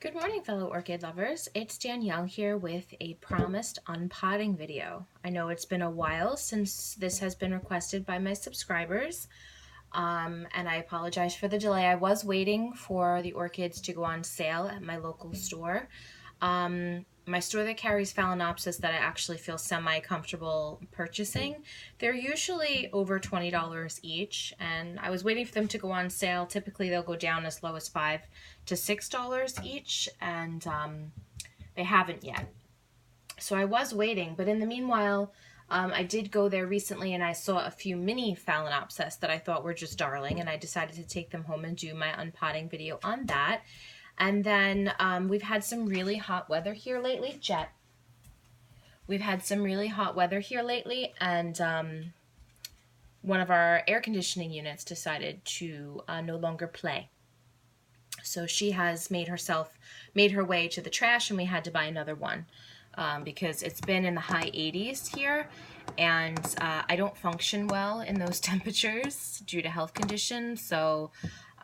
Good morning, fellow orchid lovers. It's Danielle here with a promised unpotting video. I know it's been a while since this has been requested by my subscribers, and I apologize for the delay. I was waiting for the orchids to go on sale at my local store. My store that carries Phalaenopsis that I actually feel semi-comfortable purchasing, they're usually over $20 each, and I was waiting for them to go on sale. Typically they'll go down as low as $5 to $6 each, and they haven't yet. So I was waiting, but in the meanwhile, I did go there recently and I saw a few mini Phalaenopsis that I thought were just darling, and I decided to take them home and do my unpotting video on that. And then we've had some really hot weather here lately. Jet. We've had some really hot weather here lately, and one of our air conditioning units decided to no longer play. So she has made her way to the trash, and we had to buy another one because it's been in the high 80s here, and I don't function well in those temperatures due to health conditions. So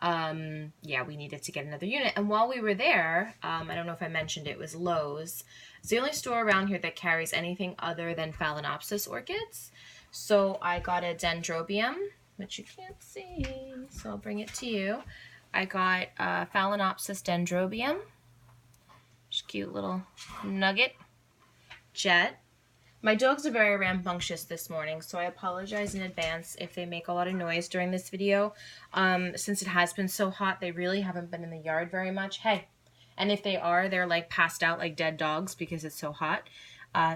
yeah, we needed to get another unit. And while we were there, I don't know if I mentioned it was Lowe's. It's the only store around here that carries anything other than Phalaenopsis orchids. So I got a Dendrobium, which you can't see, so I'll bring it to you. I got Phalaenopsis Dendrobium. Just cute little nugget. Jet. My dogs are very rambunctious this morning, so I apologize in advance if they make a lot of noise during this video. Since it has been so hot, they really haven't been in the yard very much. Hey, and if they are, they're like passed out like dead dogs because it's so hot.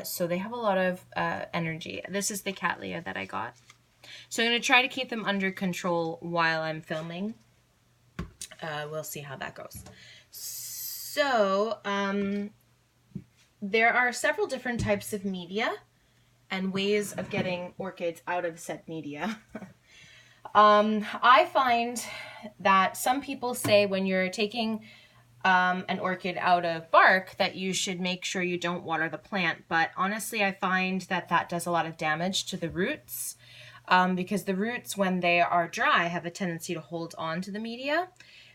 So they have a lot of energy. This is the Cattleya that I got. So I'm going to try to keep them under control while I'm filming. We'll see how that goes. So, there are several different types of media and ways of getting orchids out of said media. I find that some people say when you're taking an orchid out of bark that you should make sure you don't water the plant, but honestly I find that that does a lot of damage to the roots because the roots, when they are dry, have a tendency to hold on to the media.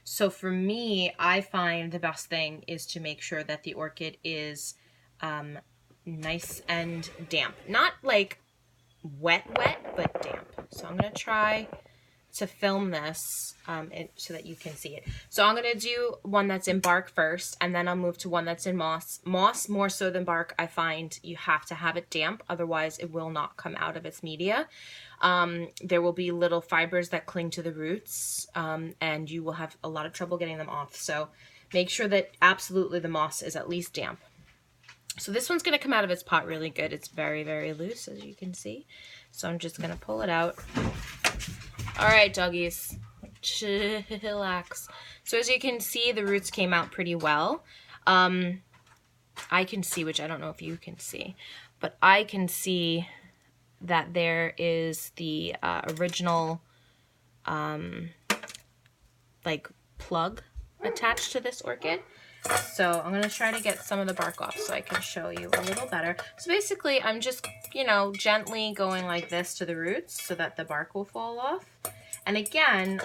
So for me, I find the best thing is to make sure that the orchid is nice and damp. Not like wet, but damp. So I'm going to try to film this so that you can see it. So I'm going to do one that's in bark first, and then I'll move to one that's in moss. Moss, more so than bark, I find you have to have it damp, otherwise it will not come out of its media. There will be little fibers that cling to the roots, and you will have a lot of trouble getting them off. So make sure that absolutely the moss is at least damp. So this one's going to come out of its pot really good. It's very, very loose, as you can see. So I'm just going to pull it out. All right, doggies, chillax. So as you can see, the roots came out pretty well. I can see, which I don't know if you can see, but I can see that there is the original like plug attached to this orchid. So I'm going to try to get some of the bark off so I can show you a little better. So basically I'm just, you know, gently going like this to the roots so that the bark will fall off. And again,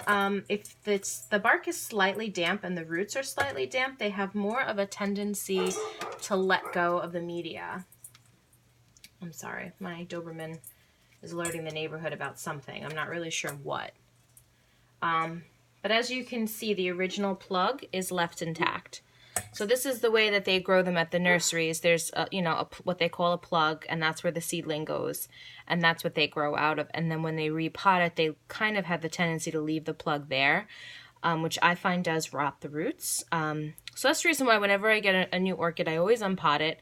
if the bark is slightly damp and the roots are slightly damp, they have more of a tendency to let go of the media. I'm sorry, my Doberman is alerting the neighborhood about something. I'm not really sure what. But as you can see, the original plug is left intact. So this is the way that they grow them at the nurseries. There's, you know, what they call a plug, and that's where the seedling goes, and that's what they grow out of. And then when they repot it, they kind of have the tendency to leave the plug there, which I find does rot the roots. So that's the reason why whenever I get a new orchid, I always unpot it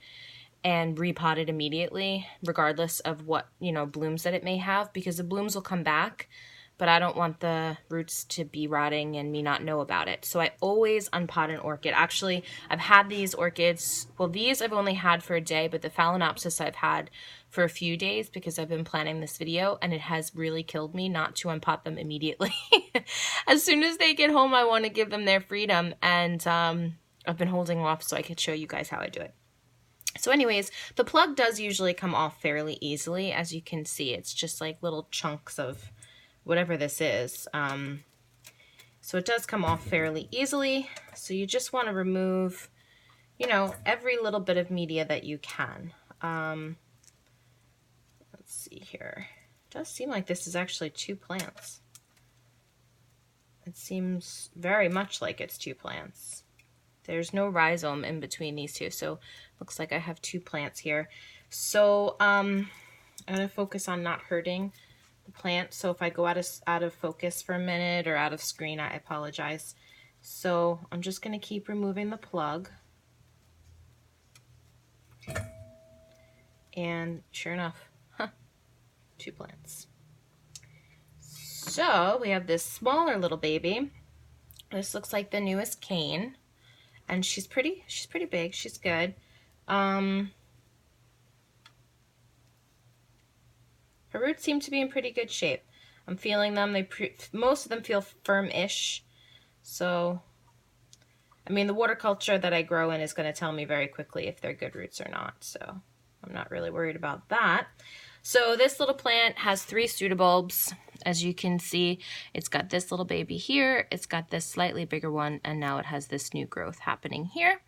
and repot it immediately, regardless of what, you know, blooms that it may have, because the blooms will come back, but I don't want the roots to be rotting and me not know about it. So I always unpot an orchid. Actually, I've had these orchids, well, these I've only had for a day, but the Phalaenopsis I've had for a few days because I've been planning this video, and it has really killed me not to unpot them immediately. As soon as they get home, I want to give them their freedom, and I've been holding off so I could show you guys how I do it. So anyways, the plug does usually come off fairly easily. As you can see, it's just like little chunks of whatever this is. So it does come off fairly easily. So you just want to remove, you know, every little bit of media that you can. Let's see here. It does seem like this is actually 2 plants. It seems very much like it's 2 plants. There's no rhizome in between these two, so looks like I have 2 plants here. So I'm gonna focus on not hurting the plant. So if I go out of focus for a minute or out of screen, I apologize. So I'm just gonna keep removing the plug. And sure enough, 2 plants. So we have this smaller little baby. This looks like the newest cane, and she's pretty big. She's good. Her roots seem to be in pretty good shape. I'm feeling them. Most of them feel firm-ish. So, I mean, the water culture that I grow in is going to tell me very quickly if they're good roots or not. So, I'm not really worried about that. So, this little plant has 3 pseudobulbs. As you can see, it's got this little baby here. It's got this slightly bigger one, and now it has this new growth happening here.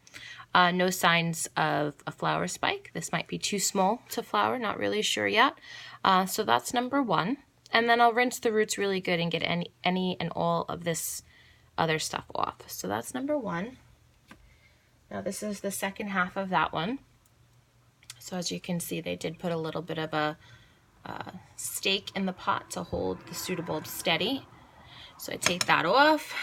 No signs of a flower spike. This might be too small to flower, not really sure yet. So that's number 1. And then I'll rinse the roots really good and get any and all of this other stuff off. So that's number 1. Now this is the second half of that one. So as you can see, they did put a little bit of a stake in the pot to hold the pseudobulb steady. So I take that off.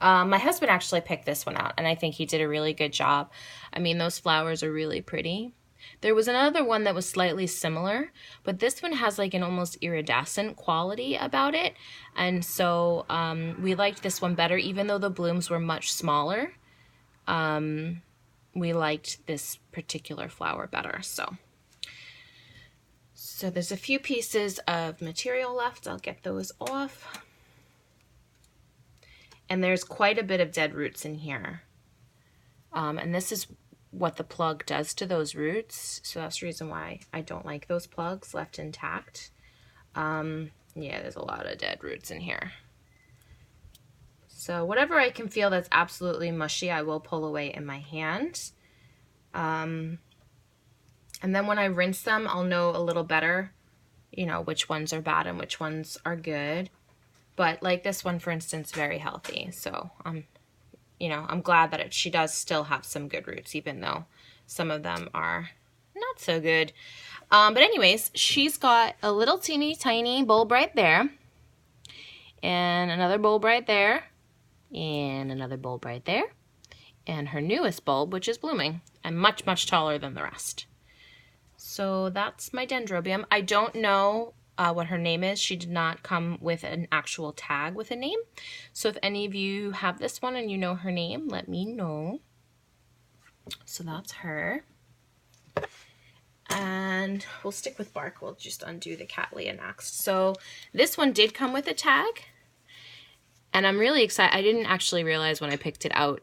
My husband actually picked this one out, and I think he did a really good job. I mean, those flowers are really pretty. There was another one that was slightly similar, but this one has like an almost iridescent quality about it. And so we liked this one better, even though the blooms were much smaller. We liked this particular flower better. So there's a few pieces of material left. I'll get those off. And there's quite a bit of dead roots in here. And this is what the plug does to those roots. So that's the reason why I don't like those plugs left intact. Yeah, there's a lot of dead roots in here. So whatever I can feel that's absolutely mushy, I will pull away in my hand. And then when I rinse them, I'll know a little better, you know, which ones are bad and which ones are good. But like this one, for instance, very healthy. So you know, I'm glad that she does still have some good roots, even though some of them are not so good. But anyways, she's got a little teeny tiny bulb right there, and another bulb right there, and another bulb right there, and her newest bulb, which is blooming and much, much taller than the rest. So that's my dendrobium. I don't know what her name is. She did not come with an actual tag with a name. So if any of you have this one and you know her name, let me know. So that's her. And we'll stick with bark. We'll just undo the Cattleya next. So this one did come with a tag. And I'm really excited. I didn't actually realize when I picked it out.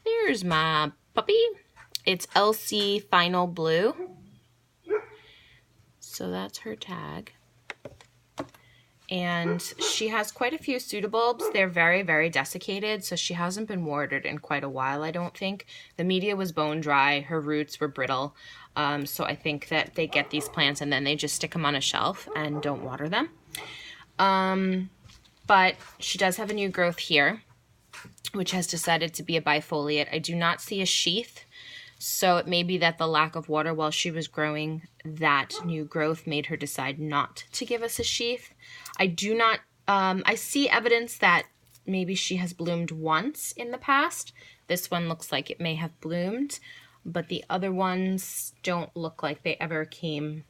There's my puppy. It's LC Final Blue. So that's her tag. And she has quite a few pseudobulbs. They're very, very desiccated, so she hasn't been watered in quite a while, I don't think. The media was bone dry. Her roots were brittle. So I think that they get these plants and then they just stick them on a shelf and don't water them. But she does have a new growth here, which has decided to be a bifoliate. I do not see a sheath. So it may be that the lack of water while she was growing that new growth made her decide not to give us a sheath. I do not, I see evidence that maybe she has bloomed once in the past. This one looks like it may have bloomed, but the other ones don't look like they ever came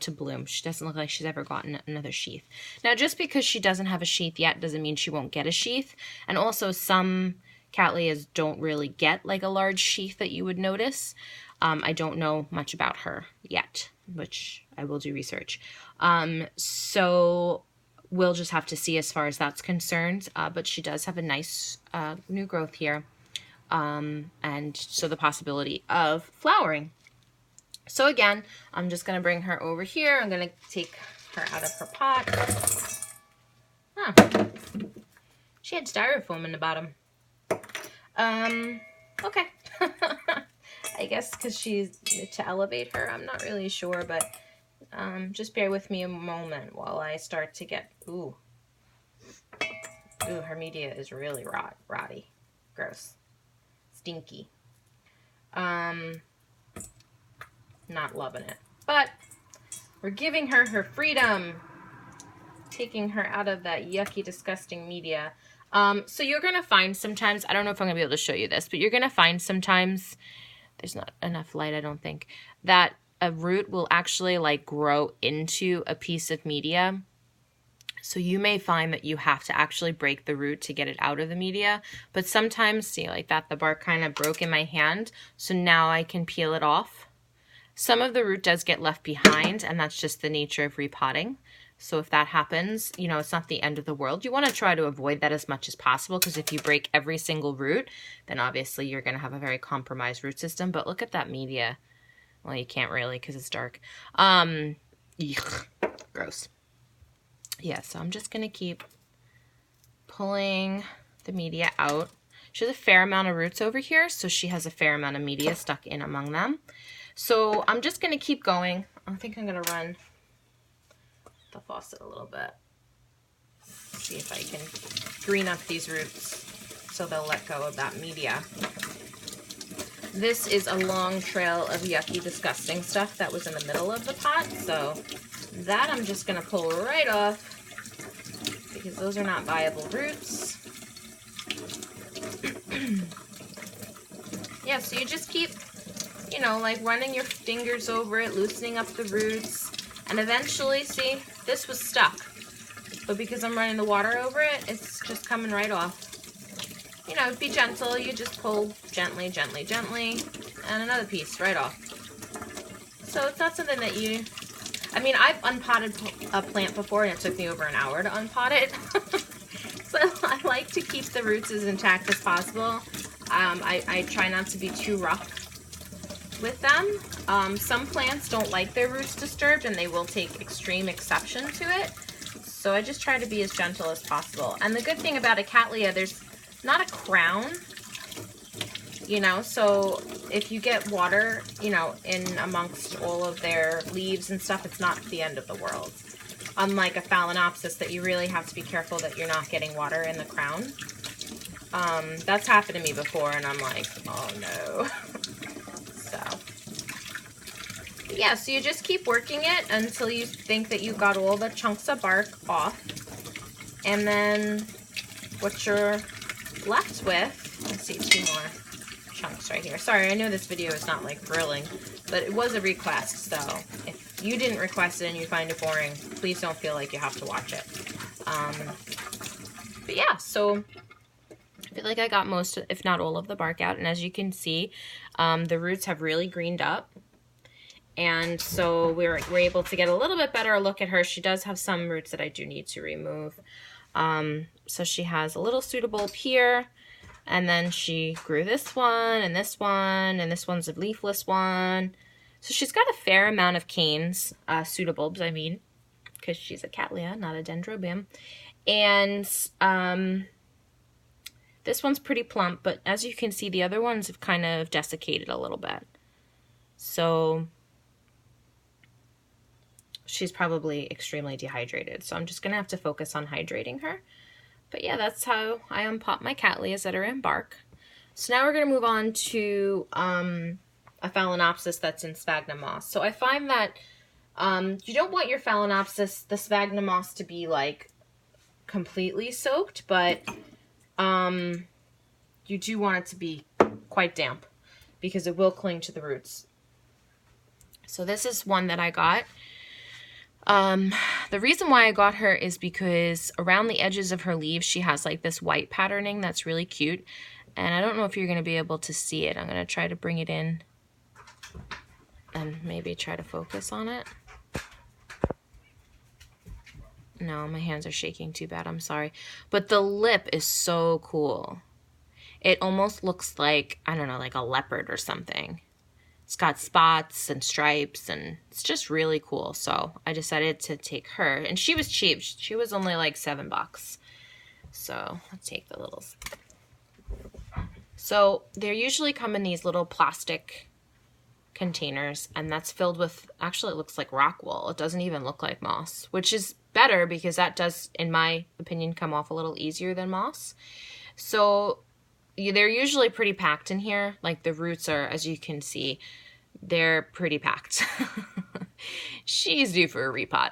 to bloom. She doesn't look like she's ever gotten another sheath. Now, just because she doesn't have a sheath yet doesn't mean she won't get a sheath. And also some Cattleyas don't really get like a large sheath that you would notice. I don't know much about her yet, which I will do research. So we'll just have to see as far as that's concerned. But she does have a nice new growth here. And so the possibility of flowering. So again, I'm just going to bring her over here. I'm going to take her out of her pot. She had styrofoam in the bottom. Okay. I guess because she's to elevate her. I'm not really sure, but just bear with me a moment while I start to get, ooh, her media is really rotty, gross, stinky. Not loving it, but we're giving her her freedom, taking her out of that yucky, disgusting media. So you're gonna find sometimes, I don't know if I'm gonna be able to show you this, but you're gonna find sometimes, there's not enough light, I don't think, that a root will actually like grow into a piece of media. So you may find that you have to actually break the root to get it out of the media. But sometimes, see like that, the bark kind of broke in my hand. So now I can peel it off. Some of the root does get left behind, and that's just the nature of repotting. So if that happens, you know, it's not the end of the world. You want to try to avoid that as much as possible, because if you break every single root, then obviously you're going to have a very compromised root system. But look at that media. Well, you can't really because it's dark. Yuck, gross. Yeah, so I'm just going to keep pulling the media out. She has a fair amount of roots over here, so she has a fair amount of media stuck in among them. So I'm just going to keep going. I think I'm going to run the faucet a little bit. See if I can green up these roots so they'll let go of that media. This is a long trail of yucky, disgusting stuff that was in the middle of the pot, so that I'm just going to pull right off because those are not viable roots. Yeah, so you just keep, you know, like running your fingers over it, loosening up the roots, and eventually, see, this was stuck. But because I'm running the water over it, it's just coming right off. You know, be gentle. You just pull gently, gently, gently, and another piece right off. So it's not something that you... I mean, I've unpotted a plant before, and it took me over an hour to unpot it. So I like to keep the roots as intact as possible. I try not to be too rough with them. Some plants don't like their roots disturbed, and they will take extreme exception to it. So I just try to be as gentle as possible. And the good thing about a Cattleya, there's not a crown, you know, so if you get water, you know, in amongst all of their leaves and stuff, it's not the end of the world. Unlike a Phalaenopsis that you really have to be careful that you're not getting water in the crown. That's happened to me before, and I'm like, oh no. So, yeah, so you just keep working it until you think that you got all the chunks of bark off. And then what you're left with, let's see, 2 more chunks right here. Sorry, I know this video is not like thrilling, but it was a request, so if you didn't request it and you find it boring, please don't feel like you have to watch it. But yeah, so I feel like I got most, if not all, of the bark out, and as you can see, the roots have really greened up, and so we're able to get a little bit better look at her. She does have some roots that I do need to remove. So she has a little pseudobulb here, and then she grew this one, and this one, and this one's a leafless one. So she's got a fair amount of canes, pseudobulbs, I mean, because she's a Cattleya, not a Dendrobium. And this one's pretty plump, but as you can see, the other ones have kind of desiccated a little bit. So she's probably extremely dehydrated. So I'm just going to have to focus on hydrating her. But yeah, that's how I unpot my Cattleyas that are in bark. So now we're going to move on to a Phalaenopsis that's in sphagnum moss. So I find that you don't want your Phalaenopsis, the sphagnum moss, to be like completely soaked, but you do want it to be quite damp because it will cling to the roots. So this is one that I got. The reason why I got her is because around the edges of her leaves, she has like this white patterning that's really cute. And I don't know if you're going to be able to see it. I'm going to try to bring it in and maybe try to focus on it. No, my hands are shaking too bad. I'm sorry. But the lip is so cool. It almost looks like, I don't know, like a leopard or something. It's got spots and stripes, and it's just really cool. So I decided to take her, and she was cheap. She was only like $7. So let's take the littles. So they usually come in these little plastic containers, and that's filled with, actually it looks like rock wool. It doesn't even look like moss, which is better because that does, in my opinion, come off a little easier than moss. So they're usually pretty packed in here. Like the roots are, as you can see, they're pretty packed. She's due for a repot.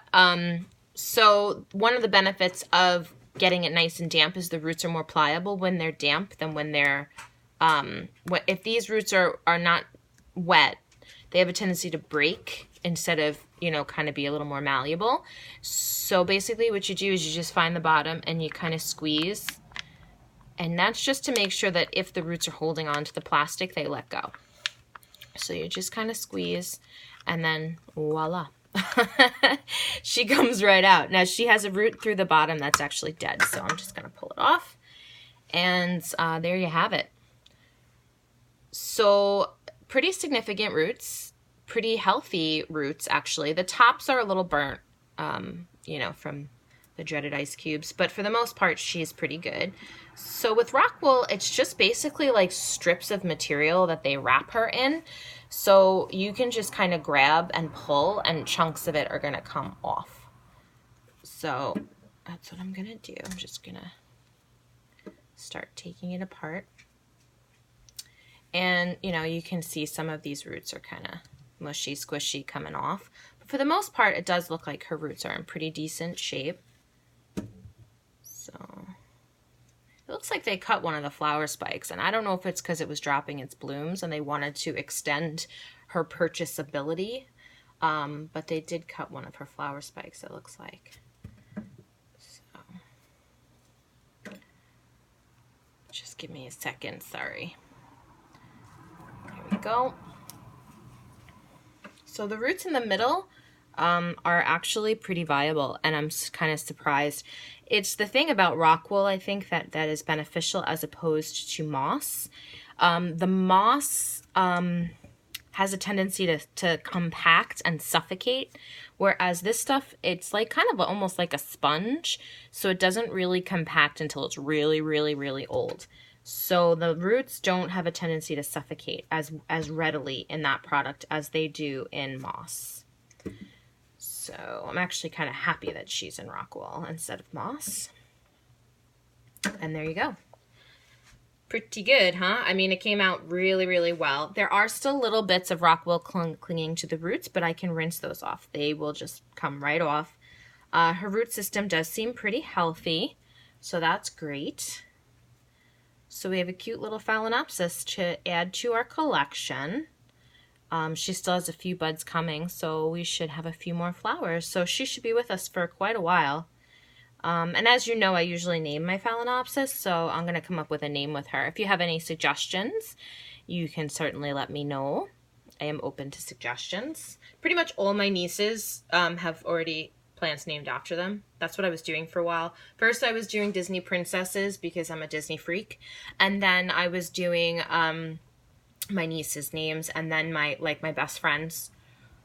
So one of the benefits of getting it nice and damp is the roots are more pliable when they're damp than when they're, if these roots are not wet, they have a tendency to break instead of, you know, kind of be a little more malleable. So basically what you do is you just find the bottom and you kind of squeeze. And that's just to make sure that if the roots are holding on to the plastic, they let go. So you just kind of squeeze and then voila. She comes right out. Now she has a root through the bottom that's actually dead. So I'm just going to pull it off. And there you have it. So pretty significant roots, pretty healthy roots actually. The tops are a little burnt, you know, from the dreaded ice cubes, but for the most part she's pretty good. So with rock wool, it's just basically like strips of material that they wrap her in. So you can just kind of grab and pull and chunks of it are gonna come off. So that's what I'm gonna do. I'm just gonna start taking it apart. And, you know, you can see some of these roots are kind of mushy, squishy coming off. But for the most part, it does look like her roots are in pretty decent shape. So it looks like they cut one of the flower spikes. And I don't know if it's because it was dropping its blooms and they wanted to extend her purchasability. But they did cut one of her flower spikes, it looks like. So just give me a second, sorry. There we go. So the roots in the middle are actually pretty viable, and I'm kind of surprised. It's the thing about rock wool, I think, that is beneficial as opposed to moss. The moss has a tendency to compact and suffocate, whereas this stuff, it's like kind of almost like a sponge, so it doesn't really compact until it's really, really, really old. So the roots don't have a tendency to suffocate as readily in that product as they do in moss. So I'm actually kind of happy that she's in rock wool instead of moss. And there you go. Pretty good, huh? I mean, it came out really, really well. There are still little bits of rock wool clinging to the roots, but I can rinse those off. They will just come right off. Her root system does seem pretty healthy, so that's great. So we have a cute little Phalaenopsis to add to our collection. She still has a few buds coming, so we should have a few more flowers. So she should be with us for quite a while. And as you know, I usually name my Phalaenopsis, so I'm going to come up with a name with her. If you have any suggestions, you can certainly let me know. I am open to suggestions. Pretty much all my nieces have already plants named after them. That's what I was doing for a while. First I was doing Disney princesses because I'm a Disney freak, and then I was doing my nieces' names, and then my best friends,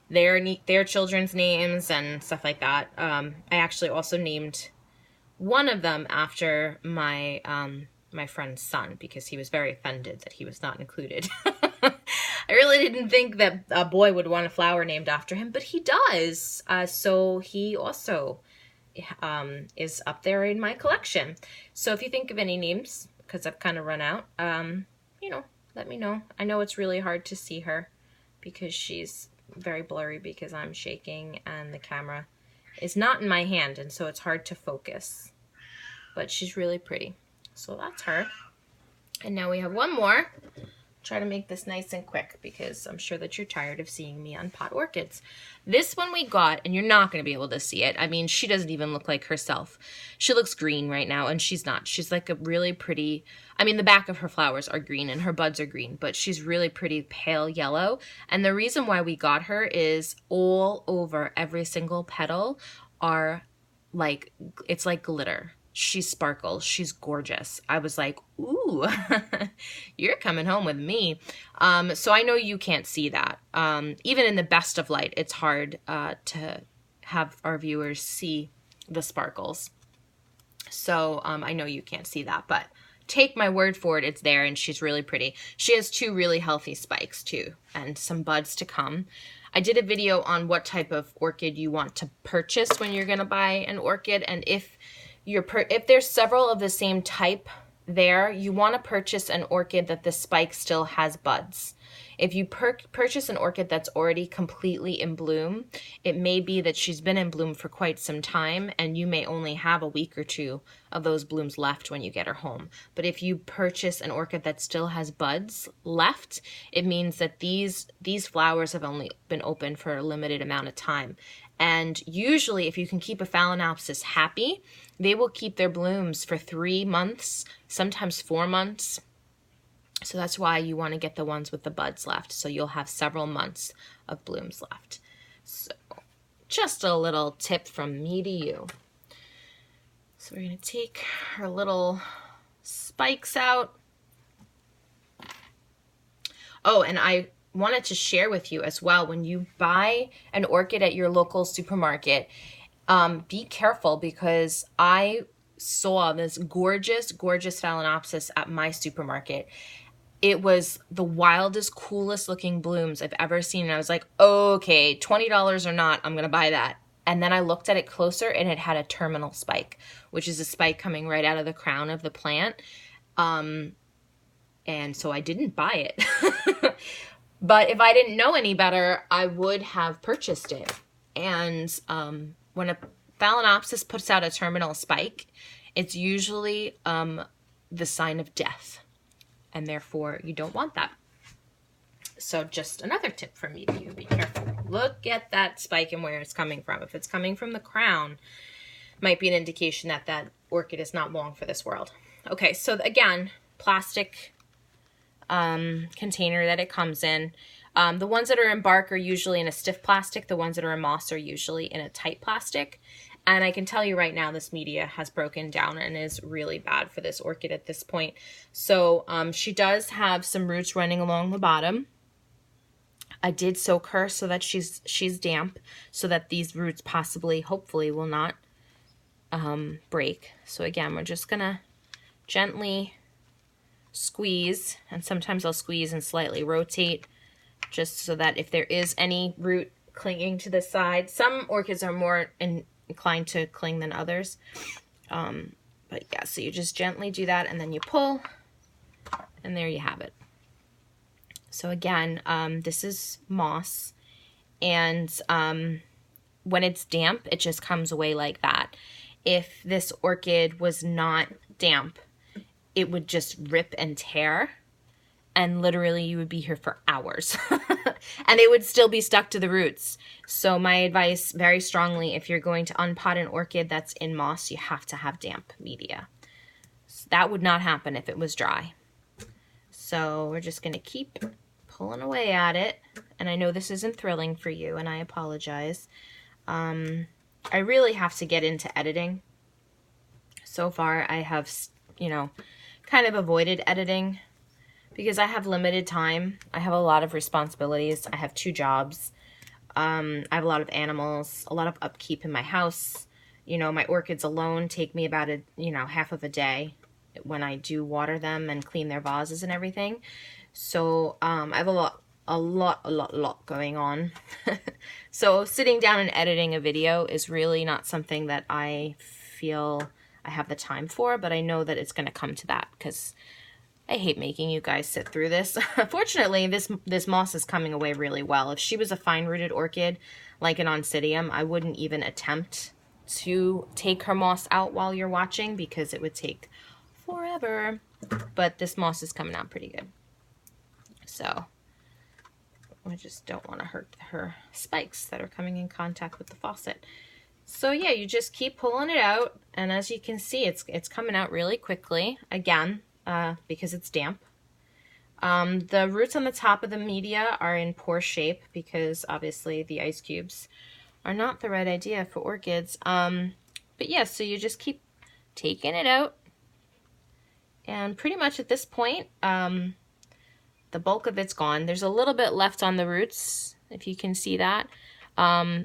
their children's names and stuff like that. I actually also named one of them after my my friend's son because he was very offended that he was not included. I really didn't think that a boy would want a flower named after him, but he does. So he also is up there in my collection. So if you think of any names, because I've kind of run out, you know, let me know. I know it's really hard to see her because she's very blurry because I'm shaking and the camera is not in my hand, and so it's hard to focus. But she's really pretty. So that's her. And now we have one more. Try to make this nice and quick because I'm sure that you're tired of seeing me unpot orchids. This one we got, and you're not going to be able to see it. I mean, she doesn't even look like herself. She looks green right now, and she's not. She's like a really pretty, I mean, the back of her flowers are green and her buds are green, but she's really pretty pale yellow. And the reason why we got her is all over every single petal are like, it's like glitter. She sparkles. She's gorgeous. I was like, ooh, you're coming home with me. So I know you can't see that. Even in the best of light, it's hard to have our viewers see the sparkles. So I know you can't see that, but take my word for it, it's there, and she's really pretty. She has 2 really healthy spikes too, and some buds to come. I did a video on what type of orchid you want to purchase when you're gonna buy an orchid, and if there's several of the same type there, you want to purchase an orchid that the spike still has buds. If you purchase an orchid that's already completely in bloom, it may be that she's been in bloom for quite some time and you may only have a week or 2 of those blooms left when you get her home. But if you purchase an orchid that still has buds left, it means that these flowers have only been open for a limited amount of time. And usually if you can keep a Phalaenopsis happy, they will keep their blooms for 3 months, sometimes 4 months. So that's why you want to get the ones with the buds left. So you'll have several months of blooms left. So just a little tip from me to you. So we're going to take our little spikes out. Oh, and I wanted to share with you as well, when you buy an orchid at your local supermarket, be careful, because I saw this gorgeous, gorgeous Phalaenopsis at my supermarket. It was the wildest, coolest looking blooms I've ever seen. And I was like, okay, $20 or not, I'm going to buy that. And then I looked at it closer and it had a terminal spike, which is a spike coming right out of the crown of the plant. And so I didn't buy it. But if I didn't know any better, I would have purchased it. And when a Phalaenopsis puts out a terminal spike, it's usually the sign of death. And therefore, you don't want that. So just another tip from me to you, be careful. Look at that spike and where it's coming from. If it's coming from the crown, might be an indication that that orchid is not long for this world. Okay, so again, plastic container that it comes in. The ones that are in bark are usually in a stiff plastic. The ones that are in moss are usually in a tight plastic. And I can tell you right now, this media has broken down and is really bad for this orchid at this point. So she does have some roots running along the bottom. I did soak her so that she's damp, so that these roots possibly, hopefully, will not break. So again, we're just gonna gently squeeze, and sometimes I'll squeeze and slightly rotate, just so that if there is any root clinging to the side, some orchids are more inclined to cling than others. But yeah, so you just gently do that and then you pull, and there you have it. So again, this is moss, and when it's damp, it just comes away like that. If this orchid was not damp, it would just rip and tear, and literally you would be here for hours and it would still be stuck to the roots. So my advice, very strongly, if you're going to unpot an orchid that's in moss, you have to have damp media. So that would not happen if it was dry. So we're just going to keep pulling away at it. And I know this isn't thrilling for you, and I apologize. I really have to get into editing. So far I have, kind of avoided editing, because I have limited time. I have a lot of responsibilities. I have 2 jobs. I have a lot of animals, a lot of upkeep in my house. My orchids alone take me about half of a day when I do water them and clean their vases and everything. So I have a lot going on. So sitting down and editing a video is really not something that I feel I have the time for, but I know that it's going to come to that, because I hate making you guys sit through this. Fortunately, this moss is coming away really well. If she was a fine-rooted orchid, like an Oncidium, I wouldn't even attempt to take her moss out while you're watching, because it would take forever. But this moss is coming out pretty good. So I just don't want to hurt her spikes that are coming in contact with the faucet. So yeah, you just keep pulling it out, and as you can see, it's coming out really quickly. Again, because it's damp. The roots on the top of the media are in poor shape, because obviously the ice cubes are not the right idea for orchids. But yeah, so you just keep taking it out, and pretty much at this point, the bulk of it's gone. There's a little bit left on the roots, if you can see that,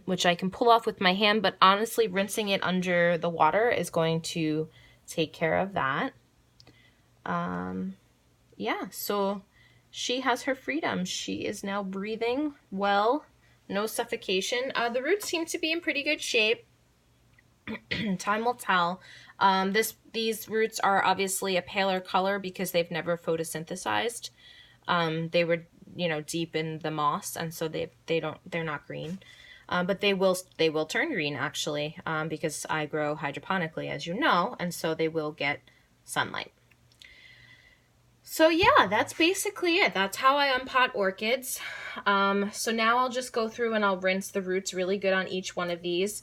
which I can pull off with my hand, but honestly, rinsing it under the water is going to take care of that. Yeah, so she has her freedom. She is now breathing well, no suffocation. The roots seem to be in pretty good shape. Time will tell. These roots are obviously a paler color because they've never photosynthesized. They were, you know, deep in the moss, and so they're not green. But they will turn green actually, because I grow hydroponically, as you know, and so they will get sunlight. So yeah, that's basically it. That's how I unpot orchids. So now I'll just go through and I'll rinse the roots really good on each one of these.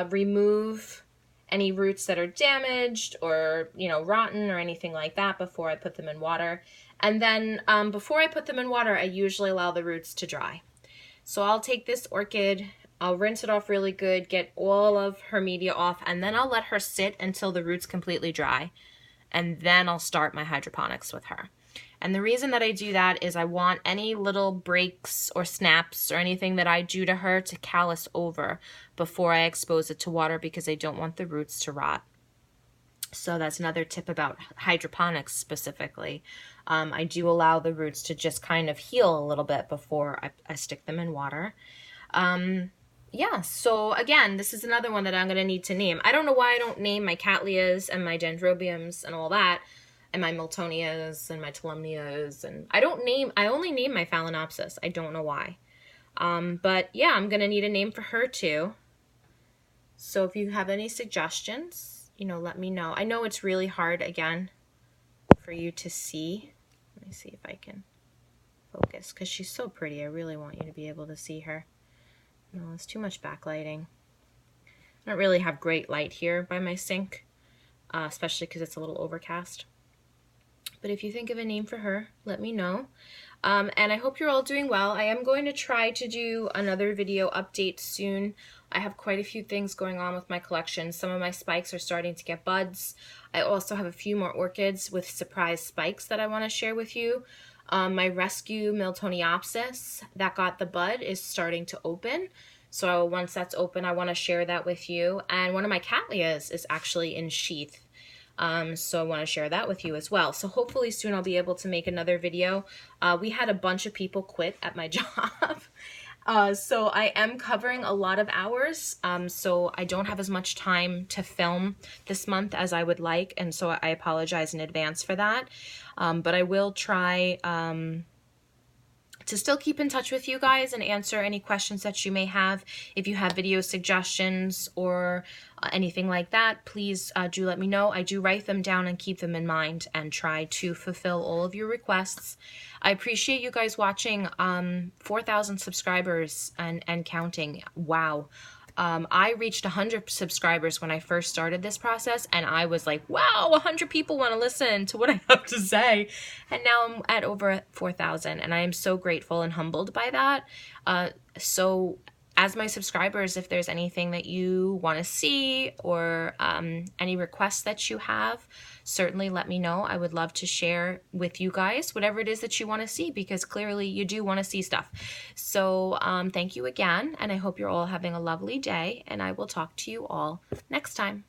Remove any roots that are damaged or, you know, rotten or anything like that before I put them in water. And then before I put them in water, I usually allow the roots to dry. So I'll take this orchid, I'll rinse it off really good, get all of her media off, and then I'll let her sit until the roots completely dry. And then I'll start my hydroponics with her. And the reason that I do that is I want any little breaks or snaps or anything that I do to her to callus over before I expose it to water, because I don't want the roots to rot. So that's another tip about hydroponics specifically. I do allow the roots to just kind of heal a little bit before I stick them in water. Yeah, so again, this is another one that I'm going to need to name. I don't know why I don't name my Cattleyas and my Dendrobiums and all that, and my Miltonias and my Tolumnias, and I only name my Phalaenopsis. I don't know why. But yeah, I'm going to need a name for her too. So if you have any suggestions, you know, let me know. I know it's really hard, again, for you to see. Let me see if I can focus, because she's so pretty. I really want you to be able to see her. No, it's too much backlighting. I don't really have great light here by my sink, especially because it's a little overcast. But if you think of a name for her, let me know. And I hope you're all doing well. I am going to try to do another video update soon. I have quite a few things going on with my collection. Some of my spikes are starting to get buds. I also have a few more orchids with surprise spikes that I want to share with you. My rescue Miltoniopsis that got the bud is starting to open. So once that's open, I want to share that with you. And one of my Cattleyas is actually in sheath. So I want to share that with you as well. So hopefully soon I'll be able to make another video. We had a bunch of people quit at my job. So I am covering a lot of hours, so I don't have as much time to film this month as I would like, and so I apologize in advance for that. But I will try to still keep in touch with you guys and answer any questions that you may have. If you have video suggestions or anything like that, please do let me know. I do write them down and keep them in mind and try to fulfill all of your requests. I appreciate you guys watching. 4,000 subscribers and counting. Wow. I reached 100 subscribers when I first started this process, and I was like, wow, 100 people want to listen to what I have to say. And now I'm at over 4,000, and I am so grateful and humbled by that. So as my subscribers, if there's anything that you want to see or any requests that you have, certainly let me know. I would love to share with you guys whatever it is that you want to see, because clearly you do want to see stuff. So thank you again, and I hope you're all having a lovely day, and I will talk to you all next time.